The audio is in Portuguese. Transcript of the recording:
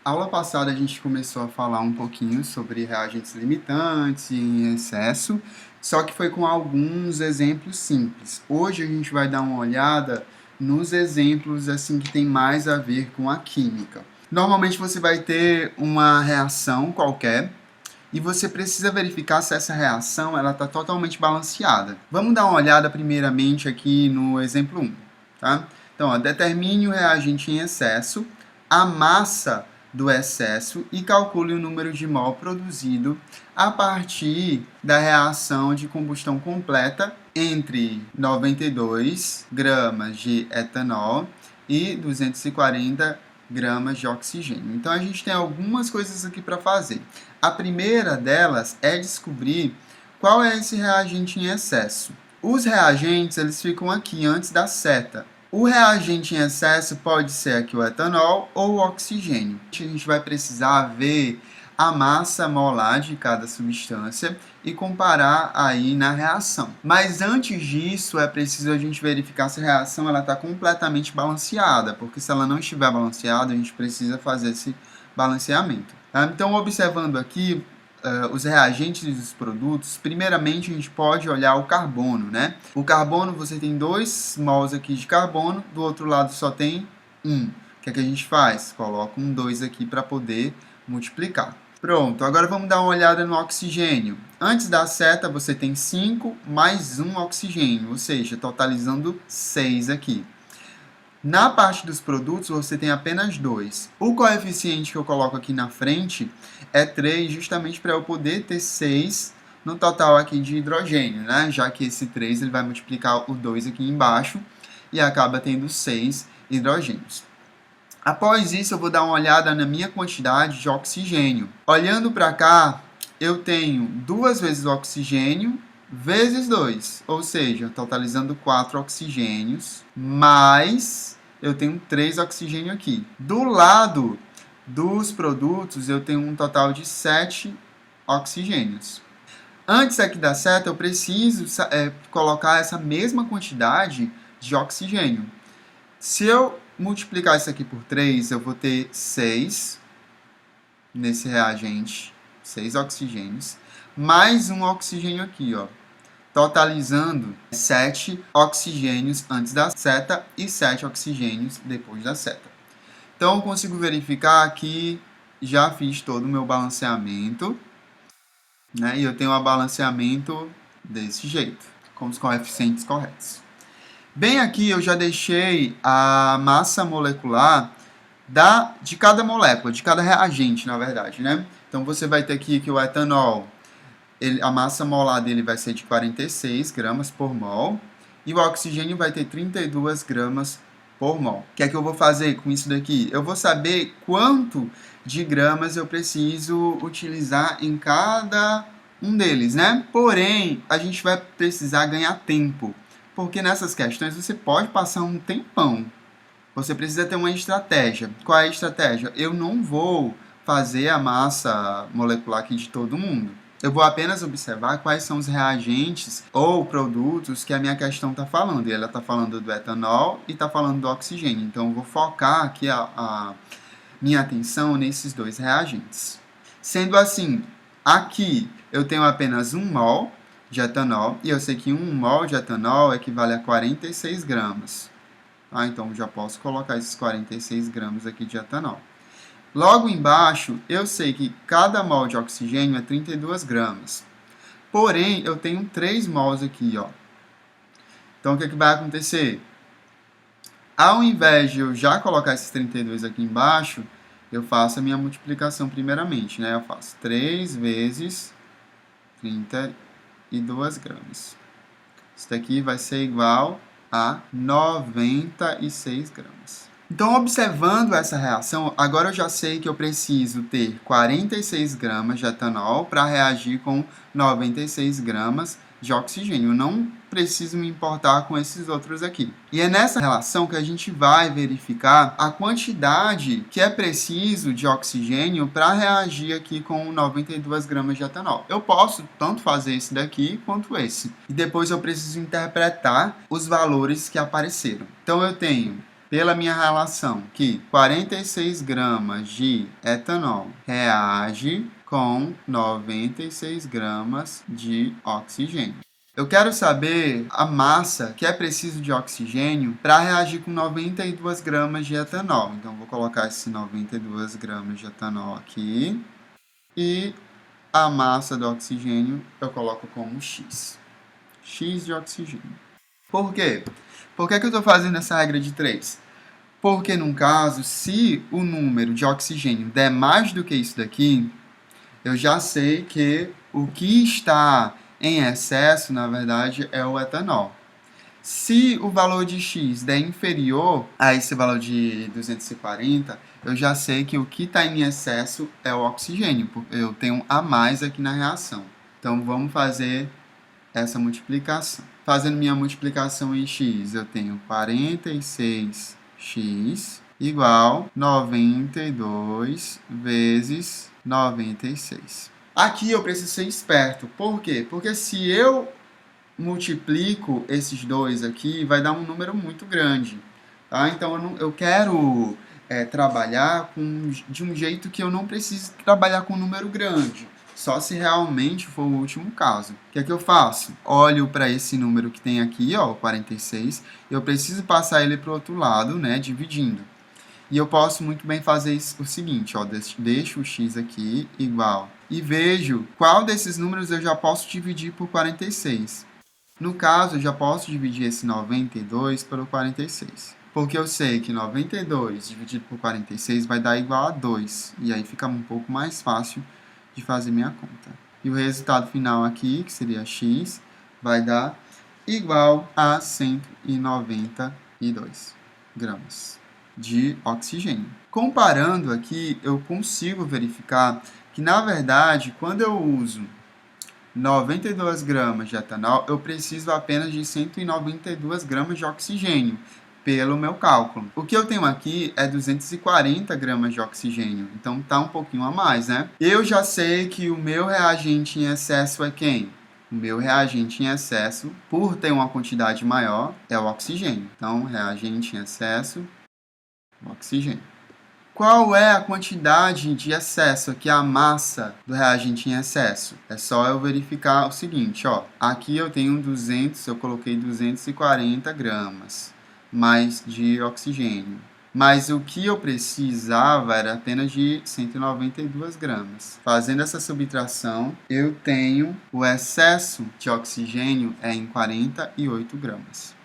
Aula passada a gente começou a falar um pouquinho sobre reagentes limitantes e em excesso, só que foi com alguns exemplos simples. Hoje a gente vai dar uma olhada nos exemplos assim que tem mais a ver com a química. Normalmente você vai ter uma reação qualquer e você precisa verificar se essa reação ela está totalmente balanceada. Vamos dar uma olhada primeiramente aqui no exemplo 1, tá? Então, determine o reagente em excesso, a massa do excesso e calcule o número de mol produzido a partir da reação de combustão completa entre 92 gramas de etanol e 240 gramas de oxigênio. Então a gente tem algumas coisas aqui para fazer. A primeira delas é descobrir qual é esse reagente em excesso. Os reagentes eles ficam aqui antes da seta. O reagente em excesso pode ser aqui o etanol ou o oxigênio. A gente vai precisar ver a massa molar de cada substância e comparar aí na reação. Mas antes disso, é preciso a gente verificar se a reação está completamente balanceada, porque se ela não estiver balanceada, a gente precisa fazer esse balanceamento. Então, observando aqui, os reagentes dos produtos, primeiramente a gente pode olhar o carbono, né? O carbono, você tem 2 mols aqui de carbono, do outro lado só tem 1. O que é que a gente faz? Coloca um 2 aqui para poder multiplicar. Pronto, agora vamos dar uma olhada no oxigênio. Antes da seta você tem 5 mais 1 oxigênio, ou seja, totalizando 6 aqui. Na parte dos produtos, você tem apenas 2. O coeficiente que eu coloco aqui na frente é 3, justamente para eu poder ter 6 no total aqui de hidrogênio, né? Já que esse 3 ele vai multiplicar o 2 aqui embaixo e acaba tendo 6 hidrogênios. Após isso, eu vou dar uma olhada na minha quantidade de oxigênio. Olhando para cá, eu tenho 2 vezes o oxigênio vezes 2, ou seja, totalizando 4 oxigênios, mais eu tenho 3 oxigênio aqui. Do lado dos produtos, eu tenho um total de 7 oxigênios. Antes aqui da seta, eu preciso colocar essa mesma quantidade de oxigênio. Se eu multiplicar isso aqui por 3, eu vou ter 6 nesse reagente, 6 oxigênios, mais um oxigênio aqui, ó, totalizando 7 oxigênios antes da seta e 7 oxigênios depois da seta. Então, eu consigo verificar que já fiz todo o meu balanceamento, né? E eu tenho um balanceamento desse jeito, com os coeficientes corretos. Bem aqui eu já deixei a massa molecular de cada molécula, de cada reagente, na verdade, né? Então, você vai ter aqui que o etanol, a massa molar dele vai ser de 46 gramas por mol e o oxigênio vai ter 32 gramas por mol. O que é que eu vou fazer com isso daqui? Eu vou saber quanto de gramas eu preciso utilizar em cada um deles, né? Porém, a gente vai precisar ganhar tempo, porque nessas questões você pode passar um tempão. Você precisa ter uma estratégia. Qual é a estratégia? Eu não vou fazer a massa molecular aqui de todo mundo. Eu vou apenas observar quais são os reagentes ou produtos que a minha questão está falando. E ela está falando do etanol e está falando do oxigênio. Então, eu vou focar aqui a minha atenção nesses 2 reagentes. Sendo assim, aqui eu tenho apenas 1 mol de etanol, e eu sei que 1 mol de etanol equivale a 46 gramas. Então, já posso colocar esses 46 gramas aqui de etanol. Logo embaixo, eu sei que cada mol de oxigênio é 32 gramas. Porém, eu tenho 3 mols aqui, ó. Então, o que vai acontecer? Ao invés de eu já colocar esses 32 aqui embaixo, eu faço a minha multiplicação primeiramente, né? Eu faço 3 vezes 32 gramas. Isso daqui vai ser igual a 96 gramas. Então, observando essa reação, agora eu já sei que eu preciso ter 46 gramas de etanol para reagir com 96 gramas de oxigênio. Eu não preciso me importar com esses outros aqui. E é nessa relação que a gente vai verificar a quantidade que é preciso de oxigênio para reagir aqui com 92 gramas de etanol. Eu posso tanto fazer esse daqui quanto esse. E depois eu preciso interpretar os valores que apareceram. Então eu tenho pela minha relação que 46 gramas de etanol reage com 96 gramas de oxigênio. Eu quero saber a massa que é preciso de oxigênio para reagir com 92 gramas de etanol. Então, vou colocar esse 92 gramas de etanol aqui. E a massa do oxigênio eu coloco como X. X de oxigênio. Por quê? Por que eu estou fazendo essa regra de 3? Porque, num caso, se o número de oxigênio der mais do que isso daqui, eu já sei que o que está em excesso, na verdade, é o etanol. Se o valor de X der inferior a esse valor de 240, eu já sei que o que está em excesso é o oxigênio, porque eu tenho a mais aqui na reação. Então, vamos fazer essa multiplicação. Fazendo minha multiplicação em X, eu tenho 46x igual 92 vezes 96. Aqui eu preciso ser esperto. Por quê? Porque se eu multiplico esses dois aqui, vai dar um número muito grande. Tá? Então eu quero trabalhar de um jeito que eu não precise trabalhar com um número grande. Só se realmente for o último caso. O que é que eu faço? Olho para esse número que tem aqui, ó, 46. Eu preciso passar ele para o outro lado, né, dividindo. E eu posso muito bem fazer o seguinte, ó, deixo o x aqui igual. E vejo qual desses números eu já posso dividir por 46. No caso, eu já posso dividir esse 92 pelo 46. Porque eu sei que 92 dividido por 46 vai dar igual a 2. E aí fica um pouco mais fácil de fazer minha conta. E o resultado final aqui, que seria x, vai dar igual a 192 gramas de oxigênio. Comparando aqui, eu consigo verificar que, na verdade, quando eu uso 92 gramas de etanol, eu preciso apenas de 192 gramas de oxigênio, pelo meu cálculo. O que eu tenho aqui é 240 gramas de oxigênio, então tá um pouquinho a mais, né? Eu já sei que o meu reagente em excesso é quem? O meu reagente em excesso, por ter uma quantidade maior, é o oxigênio. Então, reagente em excesso, oxigênio. Qual é a quantidade de excesso aqui, a massa do reagente em excesso? É só eu verificar o seguinte, ó. Aqui eu tenho 200, eu coloquei 240 gramas mais de oxigênio. Mas o que eu precisava era apenas de 192 gramas. Fazendo essa subtração, eu tenho o excesso de oxigênio em 48 gramas.